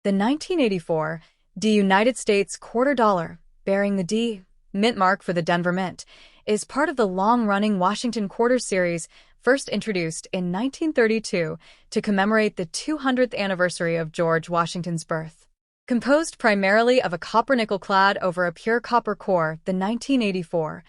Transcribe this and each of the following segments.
The 1984 D United States quarter dollar, bearing the D mint mark for the Denver Mint, is part of the long-running Washington Quarter series first introduced in 1932 to commemorate the 200th anniversary of George Washington's birth. Composed primarily of a copper-nickel clad over a pure copper core, the 1984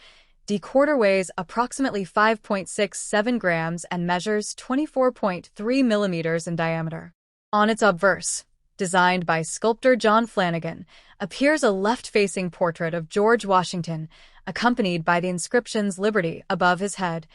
D quarter weighs approximately 5.67 grams and measures 24.3 millimeters in diameter. On its obverse, designed by sculptor John Flanagan, appears a left-facing portrait of George Washington, accompanied by the inscriptions Liberty above his head,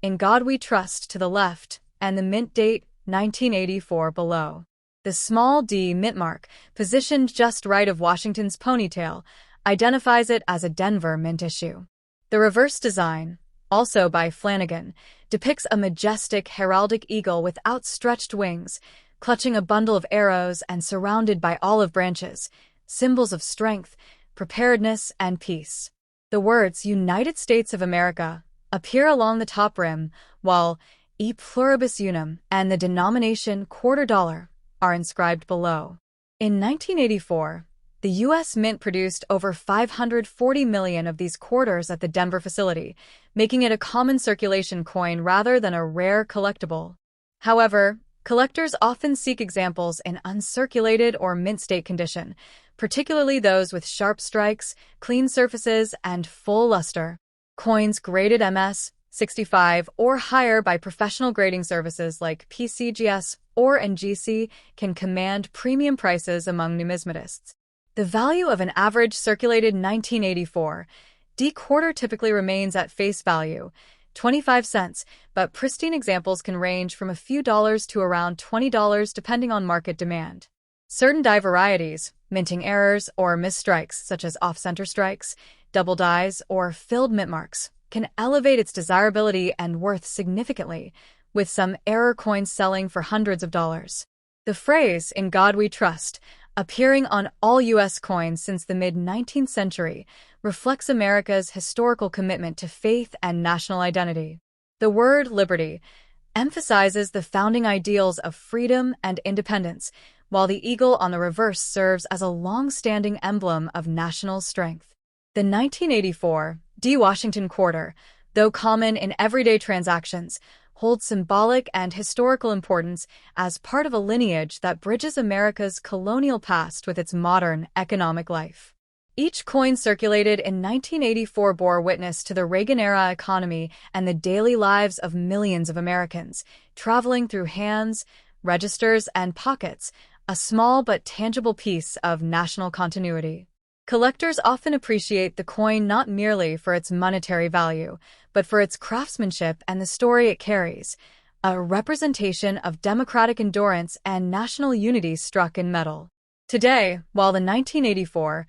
In God We Trust to the left, and the mint date 1984 below. The small D mint mark, positioned just right of Washington's ponytail, identifies it as a Denver Mint issue. The reverse design, also by Flanagan, depicts a majestic heraldic eagle with outstretched wings, clutching a bundle of arrows and surrounded by olive branches, symbols of strength, preparedness, and peace. The words United States of America appear along the top rim, while E pluribus unum and the denomination quarter dollar are inscribed below. In 1984, the U.S. Mint produced over 540 million of these quarters at the Denver facility, making it a common circulation coin rather than a rare collectible. However, collectors often seek examples in uncirculated or mint state condition, particularly those with sharp strikes, clean surfaces, and full luster. Coins graded MS 65 or higher by professional grading services like PCGS or NGC can command premium prices among numismatists. The value of an average circulated 1984 D quarter typically remains at face value, 25 cents, but pristine examples can range from a few dollars to around $20 depending on market demand. Certain die varieties, minting errors or misstrikes such as off-center strikes, double dies, or filled mint marks, can elevate its desirability and worth significantly, with some error coins selling for hundreds of dollars. The phrase, In God We Trust, appearing on all U.S. coins since the mid-19th century, reflects America's historical commitment to faith and national identity. The word liberty emphasizes the founding ideals of freedom and independence, while the eagle on the reverse serves as a long-standing emblem of national strength. The 1984 D Washington quarter, though common in everyday transactions, holds symbolic and historical importance as part of a lineage that bridges America's colonial past with its modern economic life. Each coin circulated in 1984 bore witness to the Reagan-era economy and the daily lives of millions of Americans, traveling through hands, registers, and pockets, a small but tangible piece of national continuity. Collectors often appreciate the coin not merely for its monetary value, but for its craftsmanship and the story it carries, a representation of democratic endurance and national unity struck in metal. Today, while the 1984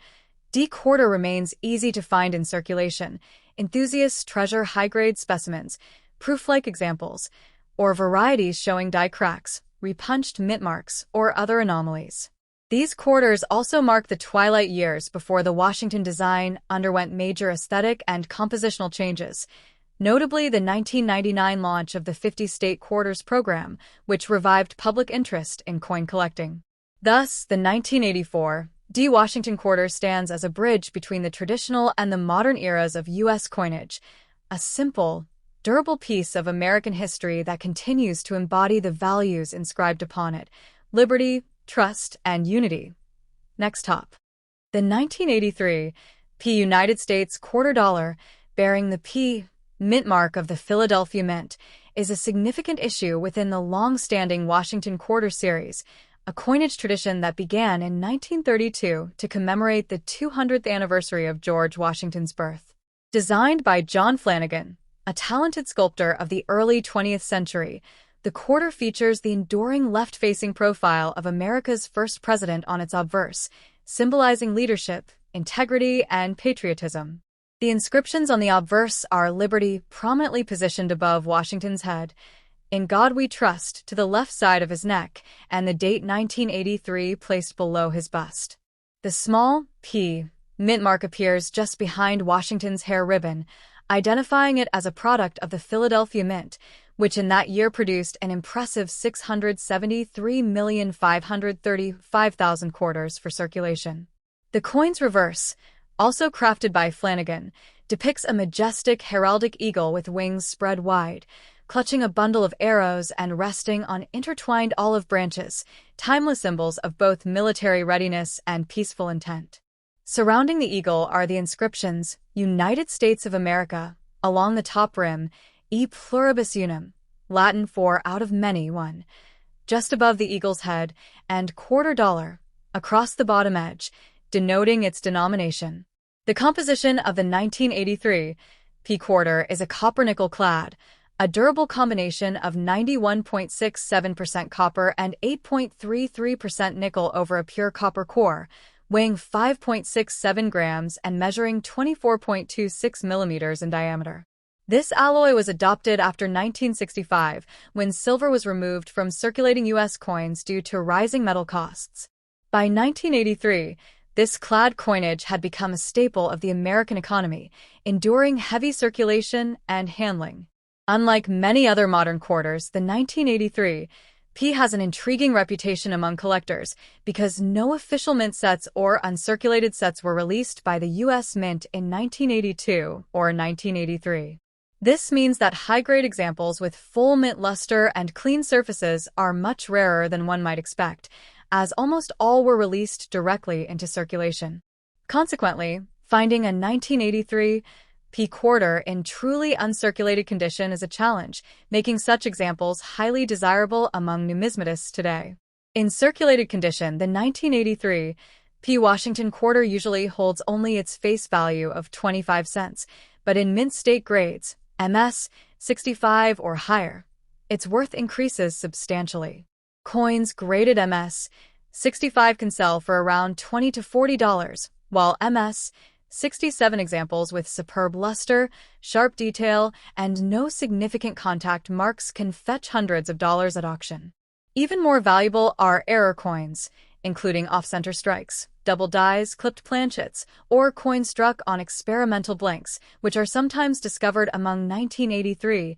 D quarter remains easy to find in circulation, enthusiasts treasure high-grade specimens, proof-like examples, or varieties showing die cracks, repunched mint marks, or other anomalies. These quarters also mark the twilight years before the Washington design underwent major aesthetic and compositional changes, notably the 1999 launch of the 50-state quarters program, which revived public interest in coin collecting. Thus, the 1984 D Washington quarter stands as a bridge between the traditional and the modern eras of U.S. coinage, a simple, durable piece of American history that continues to embody the values inscribed upon it: liberty, trust, and unity. Next top. The 1983 P United States quarter dollar, bearing the P mint mark of the Philadelphia Mint, is a significant issue within the long-standing Washington Quarter series, a coinage tradition that began in 1932 to commemorate the 200th anniversary of George Washington's birth. Designed by John Flanagan, a talented sculptor of the early 20th century, the quarter features the enduring left-facing profile of America's first president on its obverse, symbolizing leadership, integrity, and patriotism. The inscriptions on the obverse are Liberty prominently positioned above Washington's head, In God We Trust to the left side of his neck, and the date 1983 placed below his bust. The small P mint mark appears just behind Washington's hair ribbon, identifying it as a product of the Philadelphia Mint, which in that year produced an impressive 673,535,000 quarters for circulation. The coin's reverse, also crafted by Flanagan, depicts a majestic heraldic eagle with wings spread wide, clutching a bundle of arrows and resting on intertwined olive branches, timeless symbols of both military readiness and peaceful intent. Surrounding the eagle are the inscriptions United States of America, along the top rim, E pluribus unum, Latin for out of many one, just above the eagle's head, and quarter dollar, across the bottom edge, denoting its denomination. The composition of the 1983 P quarter is a copper-nickel clad, a durable combination of 91.67% copper and 8.33% nickel over a pure copper core, weighing 5.67 grams and measuring 24.26 millimeters in diameter. This alloy was adopted after 1965, when silver was removed from circulating U.S. coins due to rising metal costs. By 1983, this clad coinage had become a staple of the American economy, enduring heavy circulation and handling. Unlike many other modern quarters, the 1983 P has an intriguing reputation among collectors because no official mint sets or uncirculated sets were released by the U.S. Mint in 1982 or 1983. This means that high-grade examples with full mint luster and clean surfaces are much rarer than one might expect, as almost all were released directly into circulation. Consequently, finding a 1983 P quarter in truly uncirculated condition is a challenge, making such examples highly desirable among numismatists today. In circulated condition, the 1983 P Washington quarter usually holds only its face value of 25 cents, but in mint state grades, MS, 65 or higher, its worth increases substantially. Coins graded MS, 65 can sell for around $20 to $40, while MS, 67 examples with superb luster, sharp detail, and no significant contact marks can fetch hundreds of dollars at auction. Even more valuable are error coins, including off-center strikes, double dies, clipped planchets, or coins struck on experimental blanks, which are sometimes discovered among 1983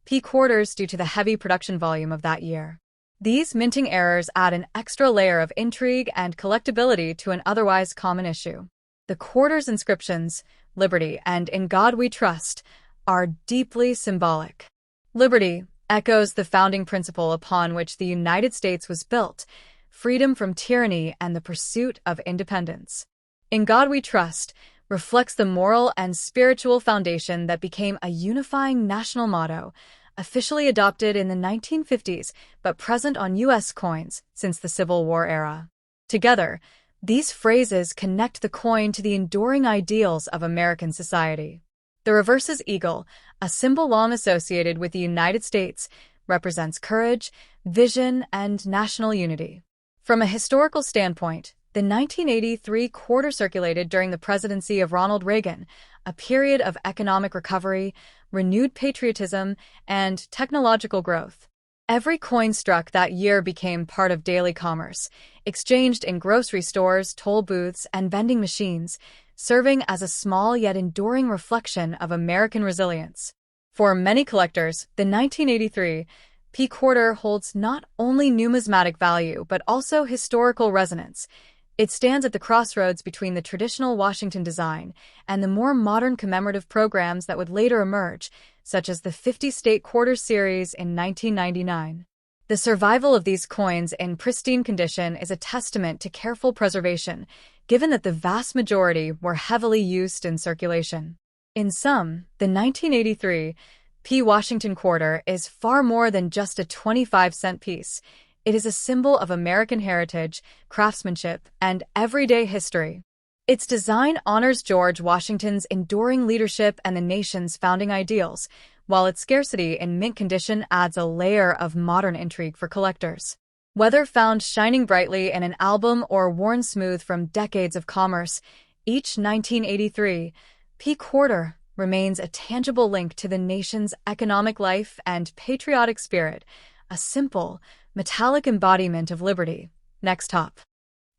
P quarters due to the heavy production volume of that year. These minting errors add an extra layer of intrigue and collectability to an otherwise common issue. The quarter's inscriptions, Liberty and In God We Trust, are deeply symbolic. Liberty echoes the founding principle upon which the United States was built, freedom from tyranny and the pursuit of independence. In God We Trust reflects the moral and spiritual foundation that became a unifying national motto, officially adopted in the 1950s but present on U.S. coins since the Civil War era. Together, these phrases connect the coin to the enduring ideals of American society. The reverse's eagle, a symbol long associated with the United States, represents courage, vision, and national unity. From a historical standpoint, the 1983 quarter circulated during the presidency of Ronald Reagan, a period of economic recovery, renewed patriotism, and technological growth. Every coin struck that year became part of daily commerce, exchanged in grocery stores, toll booths, and vending machines, serving as a small yet enduring reflection of American resilience. For many collectors, the 1983 P quarter holds not only numismatic value but also historical resonance. It stands at the crossroads between the traditional Washington design and the more modern commemorative programs that would later emerge, such as the 50-state quarter series in 1999. The survival of these coins in pristine condition is a testament to careful preservation, given that the vast majority were heavily used in circulation. In sum, the 1983 P Washington quarter is far more than just a 25-cent piece. It is a symbol of American heritage, craftsmanship, and everyday history. Its design honors George Washington's enduring leadership and the nation's founding ideals, while its scarcity in mint condition adds a layer of modern intrigue for collectors. Whether found shining brightly in an album or worn smooth from decades of commerce, each 1983 P quarter remains a tangible link to the nation's economic life and patriotic spirit, a simple, metallic embodiment of liberty. Next top.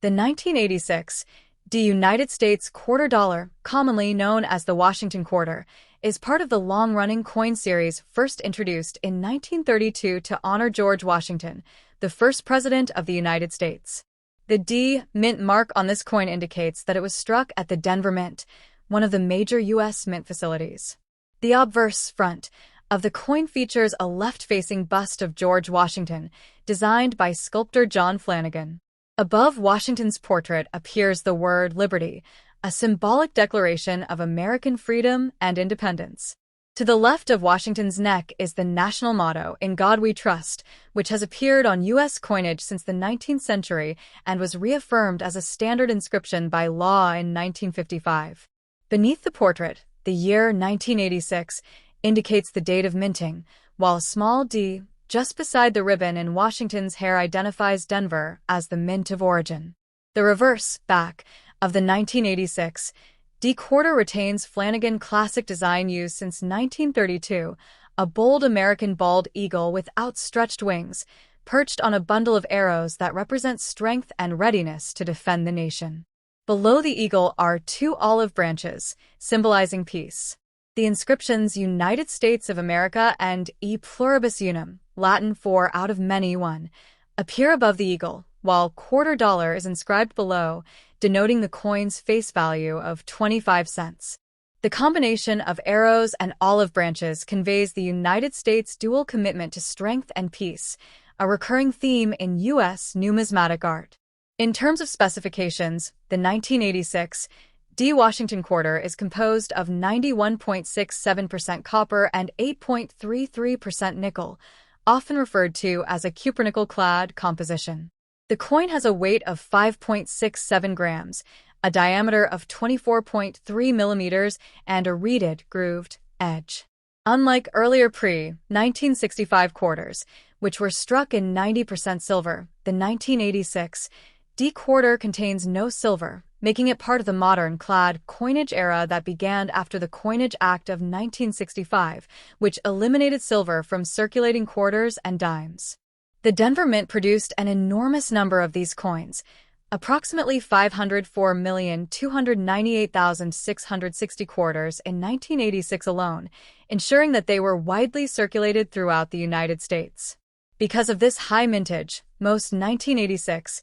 The 1986 United States quarter dollar, commonly known as the Washington quarter, is part of the long-running coin series first introduced in 1932 to honor George Washington, the first president of the United States. The D mint mark on this coin indicates that it was struck at the Denver Mint, one of the major U.S. mint facilities. The obverse front of the coin features a left-facing bust of George Washington, designed by sculptor John Flanagan. Above Washington's portrait appears the word Liberty, a symbolic declaration of American freedom and independence. To the left of Washington's neck is the national motto, "In God We Trust," which has appeared on U.S. coinage since the 19th century and was reaffirmed as a standard inscription by law in 1955. Beneath the portrait, the year 1986 indicates the date of minting, while a small d just beside the ribbon in Washington's hair identifies Denver as the mint of origin. The reverse back of the 1986 D quarter retains Flanagan classic design used since 1932, a bold American bald eagle with outstretched wings, perched on a bundle of arrows that represent strength and readiness to defend the nation. Below the eagle are two olive branches, symbolizing peace. The inscriptions United States of America and E pluribus unum, Latin for out of many one, appear above the eagle, while quarter dollar is inscribed below, denoting the coin's face value of 25 cents. The combination of arrows and olive branches conveys the United States' dual commitment to strength and peace, a recurring theme in U.S. numismatic art. In terms of specifications, the 1986 D Washington quarter is composed of 91.67% copper and 8.33% nickel, often referred to as a cupronickel-clad composition. The coin has a weight of 5.67 grams, a diameter of 24.3 millimeters, and a reeded, grooved edge. Unlike earlier pre-1965 quarters, which were struck in 90% silver, the 1986 D quarter contains no silver, making it part of the modern clad coinage era that began after the Coinage Act of 1965, which eliminated silver from circulating quarters and dimes. The Denver Mint produced an enormous number of these coins, approximately 504,298,660 quarters in 1986 alone, ensuring that they were widely circulated throughout the United States. Because of this high mintage, most 1986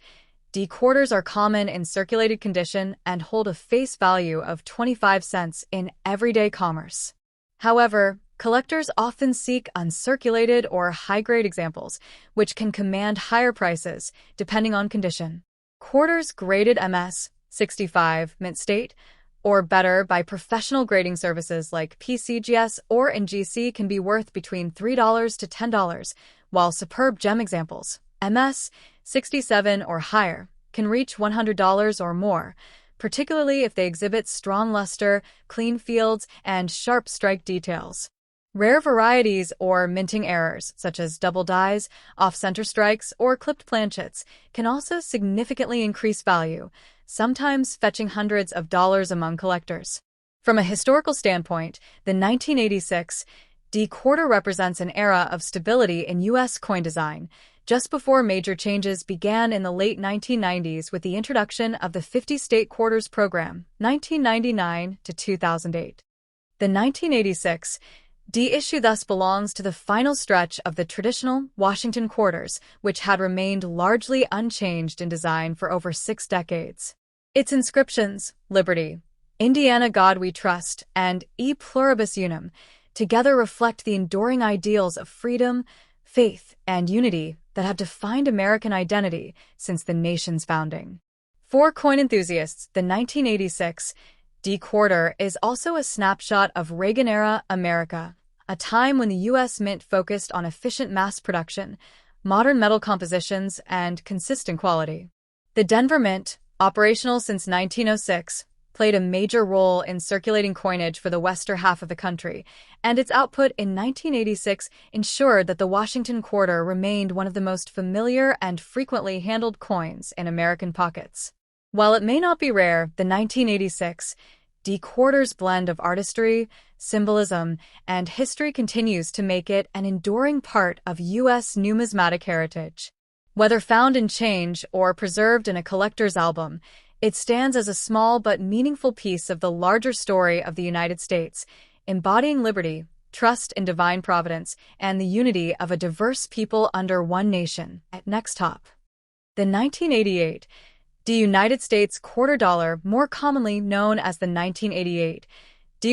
D quarters are common in circulated condition and hold a face value of 25 cents in everyday commerce. However, collectors often seek uncirculated or high-grade examples, which can command higher prices, depending on condition. Quarters graded MS 65 mint state or better by professional grading services like PCGS or NGC can be worth between $3 to $10, while superb gem examples, MS 67 or higher, can reach $100 or more, particularly if they exhibit strong luster, clean fields, and sharp strike details. Rare varieties or minting errors, such as double dies, off-center strikes, or clipped planchets, can also significantly increase value, sometimes fetching hundreds of dollars among collectors. From a historical standpoint, the 1986 D quarter represents an era of stability in U.S. coin design, just before major changes began in the late 1990s with the introduction of the 50-state quarters program, 1999 to 2008. The 1986 D issue thus belongs to the final stretch of the traditional Washington quarters, which had remained largely unchanged in design for over 6 decades. Its inscriptions, Liberty, Indiana God We Trust, and E pluribus unum, together reflect the enduring ideals of freedom, faith, and unity that have defined American identity since the nation's founding. For coin enthusiasts, the 1986 D quarter is also a snapshot of Reagan-era America, a time when the U.S. Mint focused on efficient mass production, modern metal compositions, and consistent quality. The Denver Mint, operational since 1906, played a major role in circulating coinage for the western half of the country, and its output in 1986 ensured that the Washington quarter remained one of the most familiar and frequently handled coins in American pockets. While it may not be rare, the 1986 D quarter's blend of artistry, symbolism, and history continues to make it an enduring part of U.S. numismatic heritage. Whether found in change or preserved in a collector's album, it stands as a small but meaningful piece of the larger story of the United States, embodying liberty, trust in divine providence, and the unity of a diverse people under one nation. At next top. The 1988 United States quarter dollar, more commonly known as the 1988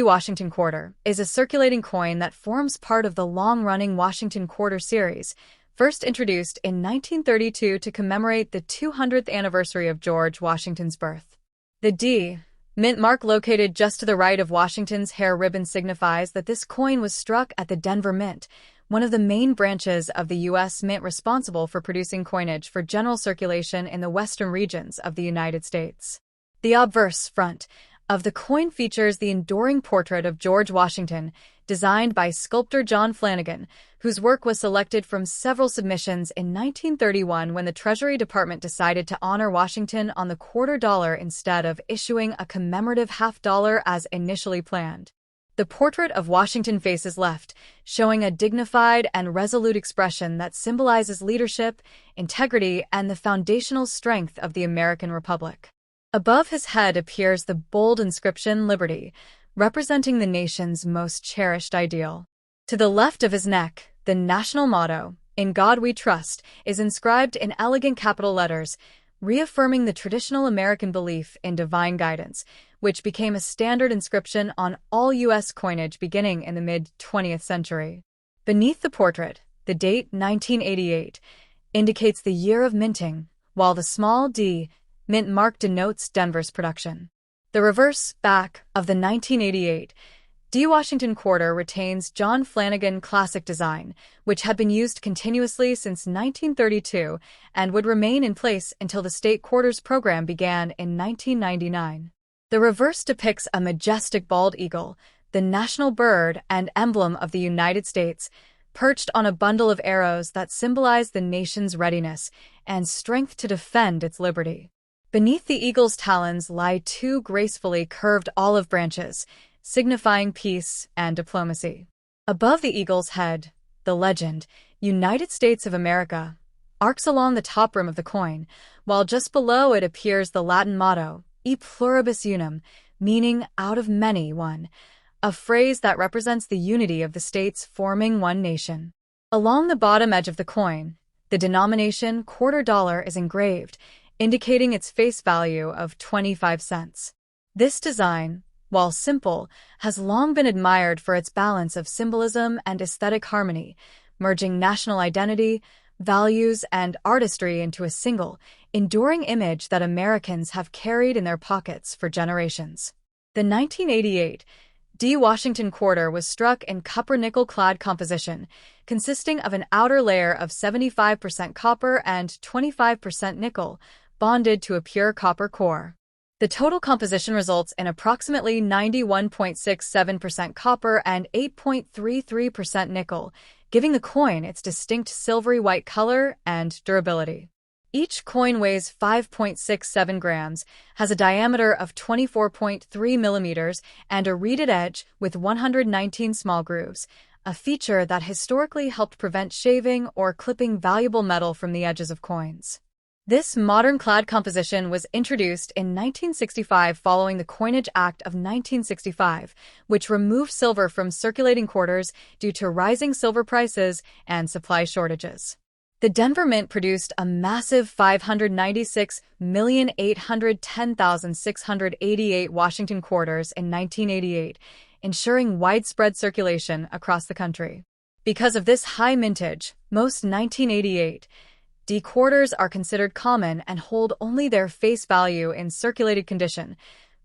Washington quarter, is a circulating coin that forms part of the long-running Washington quarter series, first introduced in 1932 to commemorate the 200th anniversary of George Washington's birth. The D mint mark located just to the right of Washington's hair ribbon signifies that this coin was struck at the Denver Mint, one of the main branches of the U.S. Mint responsible for producing coinage for general circulation in the western regions of the United States. The obverse front of the coin features the enduring portrait of George Washington, designed by sculptor John Flanagan, whose work was selected from several submissions in 1931 when the Treasury Department decided to honor Washington on the quarter dollar instead of issuing a commemorative half-dollar as initially planned. The portrait of Washington faces left, showing a dignified and resolute expression that symbolizes leadership, integrity, and the foundational strength of the American Republic. Above his head appears the bold inscription Liberty, representing the nation's most cherished ideal. To the left of his neck, the national motto, "In God We Trust," is inscribed in elegant capital letters, reaffirming the traditional American belief in divine guidance, which became a standard inscription on all U.S. coinage beginning in the mid-20th century. Beneath the portrait, the date 1988 indicates the year of minting, while the small d mint mark denotes Denver's production. The reverse back of the 1988 Washington quarter retains John Flanagan classic design, which had been used continuously since 1932 and would remain in place until the state quarters program began in 1999. The reverse depicts a majestic bald eagle, the national bird and emblem of the United States, perched on a bundle of arrows that symbolize the nation's readiness and strength to defend its liberty. Beneath the eagle's talons lie two gracefully curved olive branches, signifying peace and diplomacy. Above the eagle's head, the legend, United States of America, arcs along the top rim of the coin, while just below it appears the Latin motto, E pluribus unum, meaning out of many one, a phrase that represents the unity of the states forming one nation. Along the bottom edge of the coin, the denomination quarter dollar is engraved, indicating its face value of 25 cents. This design, while simple, has long been admired for its balance of symbolism and aesthetic harmony, merging national identity, values, and artistry into a single, enduring image that Americans have carried in their pockets for generations. The 1988 Washington quarter was struck in copper-nickel-clad composition, consisting of an outer layer of 75% copper and 25% nickel, bonded to a pure copper core. The total composition results in approximately 91.67% copper and 8.33% nickel, giving the coin its distinct silvery white color and durability. Each coin weighs 5.67 grams, has a diameter of 24.3 millimeters, and a reeded edge with 119 small grooves, a feature that historically helped prevent shaving or clipping valuable metal from the edges of coins. This modern clad composition was introduced in 1965 following the Coinage Act of 1965, which removed silver from circulating quarters due to rising silver prices and supply shortages. The Denver Mint produced a massive 596,810,688 Washington quarters in 1988, ensuring widespread circulation across the country. Because of this high mintage, most 1988 quarters are considered common and hold only their face value in circulated condition,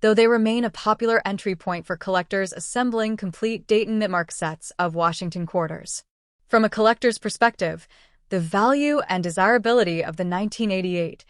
though they remain a popular entry point for collectors assembling complete Dayton Mintmark sets of Washington quarters. From a collector's perspective, the value and desirability of the 1988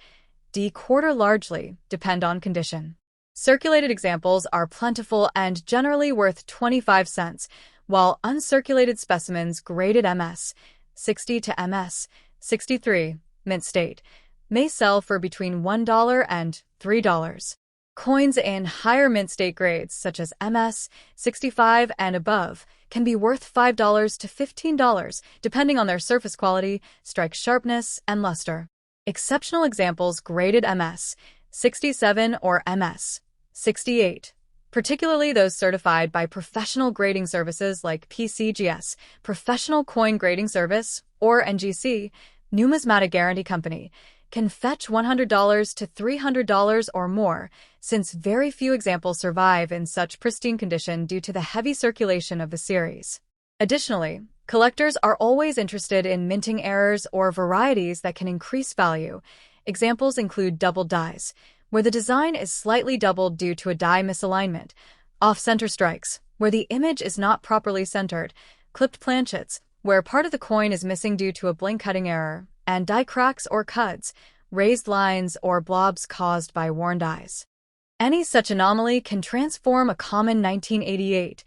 quarter largely depend on condition. Circulated examples are plentiful and generally worth 25 cents, while uncirculated specimens graded MS 60 to MS 63 mint state may sell for between $1 and $3. Coins in higher mint state grades such as MS 65 and above can be worth $5 to $15 depending on their surface quality, strike sharpness, and luster. Exceptional examples graded MS 67 or MS 68 particularly those certified by professional grading services like PCGS, Professional Coin Grading Service, or NGC, Numismatic Guarantee Company, can fetch $100 to $300 or more, since very few examples survive in such pristine condition due to the heavy circulation of the series. Additionally, collectors are always interested in minting errors or varieties that can increase value. Examples include doubled dies, where the design is slightly doubled due to a die misalignment, off-center strikes, where the image is not properly centered, clipped planchets, where part of the coin is missing due to a blink cutting error, and die cracks or cuds, raised lines or blobs caused by worn dies. Any such anomaly can transform a common 1988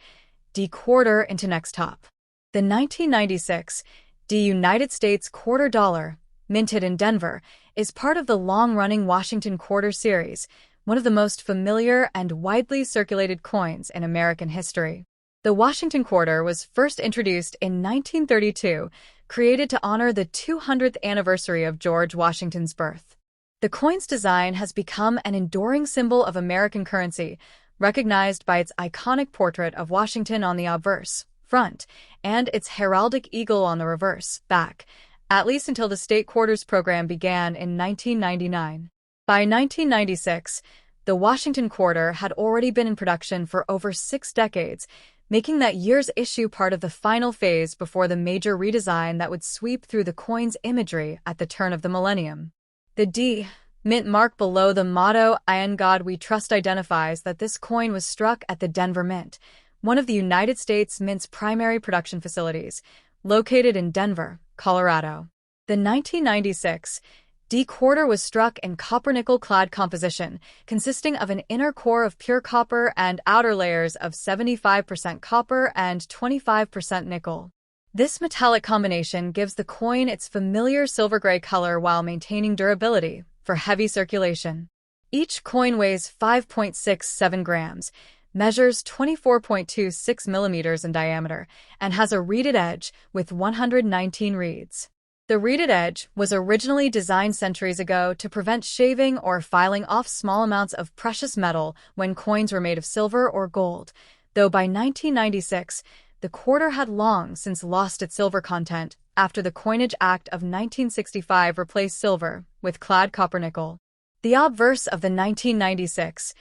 D quarter into next top. The 1996 D United States quarter dollar, minted in Denver, is part of the long-running Washington quarter series, one of the most familiar and widely circulated coins in American history. The Washington quarter was first introduced in 1932, created to honor the 200th anniversary of George Washington's birth. The coin's design has become an enduring symbol of American currency, recognized by its iconic portrait of Washington on the obverse, front, and its heraldic eagle on the reverse, back, at least until the state quarters program began in 1999. By 1996, the Washington quarter had already been in production for over 6 decades, making that year's issue part of the final phase before the major redesign that would sweep through the coin's imagery at the turn of the millennium. The D mint mark below the motto "In God We Trust" identifies that this coin was struck at the Denver Mint, one of the United States Mint's primary production facilities, located in Denver, Colorado. The 1996 D quarter was struck in copper-nickel clad composition, consisting of an inner core of pure copper and outer layers of 75% copper and 25% nickel. This metallic combination gives the coin its familiar silver-gray color while maintaining durability for heavy circulation. Each coin weighs 5.67 grams, measures 24.26 millimeters in diameter, and has a reeded edge with 119 reeds. The reeded edge was originally designed centuries ago to prevent shaving or filing off small amounts of precious metal when coins were made of silver or gold, though by 1996, the quarter had long since lost its silver content after the Coinage Act of 1965 replaced silver with clad copper-nickel. The obverse of the 1996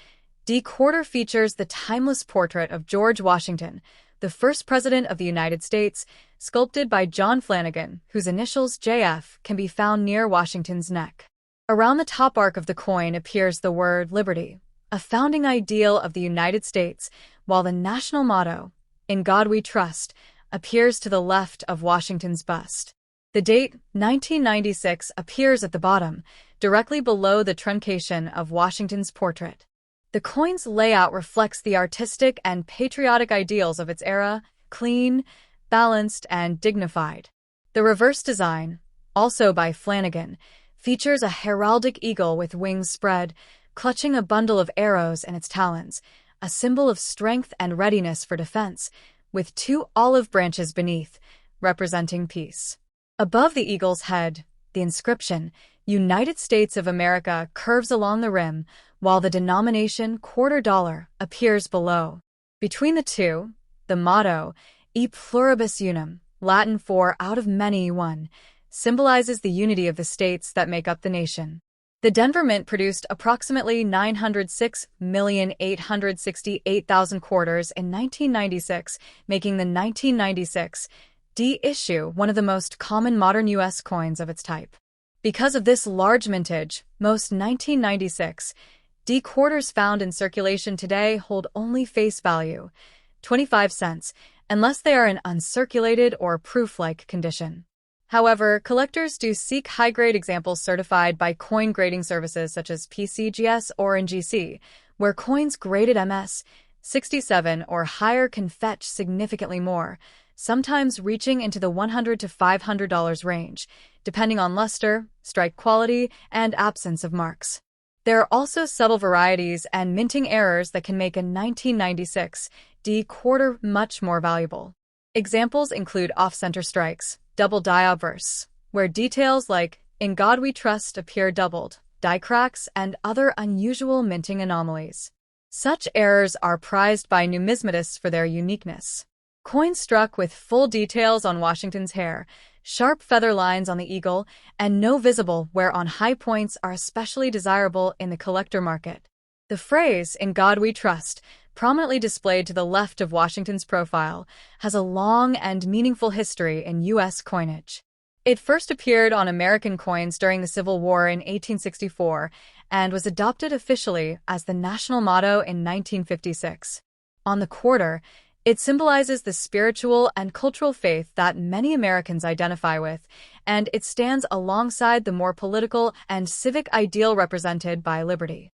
D quarter features the timeless portrait of George Washington, the first president of the United States, sculpted by John Flanagan, whose initials JF can be found near Washington's neck. Around the top arc of the coin appears the word Liberty, a founding ideal of the United States, while the national motto, "In God We Trust," appears to the left of Washington's bust. The date, 1996, appears at the bottom, directly below the truncation of Washington's portrait. The coin's layout reflects the artistic and patriotic ideals of its era, clean, balanced, and dignified. The reverse design, also by Flanagan, features a heraldic eagle with wings spread, clutching a bundle of arrows in its talons, a symbol of strength and readiness for defense, with 2 olive branches beneath, representing peace. Above the eagle's head, the inscription, "United States of America," curves along the rim, while the denomination quarter dollar appears below. Between the two, the motto, "E pluribus unum," Latin for "out of many one," symbolizes the unity of the states that make up the nation. The Denver Mint produced approximately 906,868,000 quarters in 1996, making the 1996 D issue one of the most common modern U.S. coins of its type. Because of this large mintage, most 1996 D quarters found in circulation today hold only face value, 25 cents, unless they are in uncirculated or proof-like condition. However, collectors do seek high-grade examples certified by coin grading services such as PCGS or NGC, where coins graded MS 67 or higher can fetch significantly more, sometimes reaching into the $100 to $500 range, depending on luster, strike quality, and absence of marks. There are also subtle varieties and minting errors that can make a 1996 D quarter much more valuable. Examples include off-center strikes, double die obverse, where details like "In God We Trust" appear doubled, die cracks, and other unusual minting anomalies. Such errors are prized by numismatists for their uniqueness. Coins struck with full details on Washington's hair, sharp feather lines on the eagle, and no visible wear on high points are especially desirable in the collector market. The phrase, "In God We Trust," prominently displayed to the left of Washington's profile, has a long and meaningful history in U.S. coinage. It first appeared on American coins during the Civil War in 1864 and was adopted officially as the national motto in 1956. On the quarter, it symbolizes the spiritual and cultural faith that many Americans identify with, and it stands alongside the more political and civic ideal represented by liberty.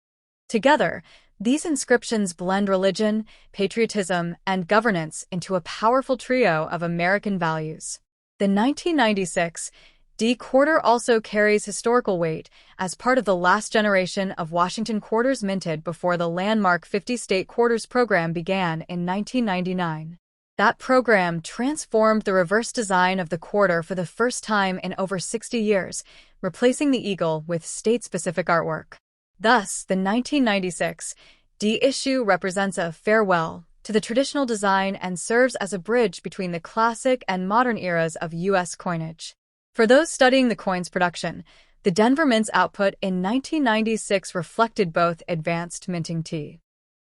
Together, these inscriptions blend religion, patriotism, and governance into a powerful trio of American values. The 1996 D quarter also carries historical weight as part of the last generation of Washington quarters minted before the landmark 50-state quarters program began in 1999. That program transformed the reverse design of the quarter for the first time in over 60 years, replacing the eagle with state-specific artwork. Thus, the 1996 D issue represents a farewell to the traditional design and serves as a bridge between the classic and modern eras of U.S. coinage. For those studying the coin's production, the Denver Mint's output in 1996 reflected both advanced minting T.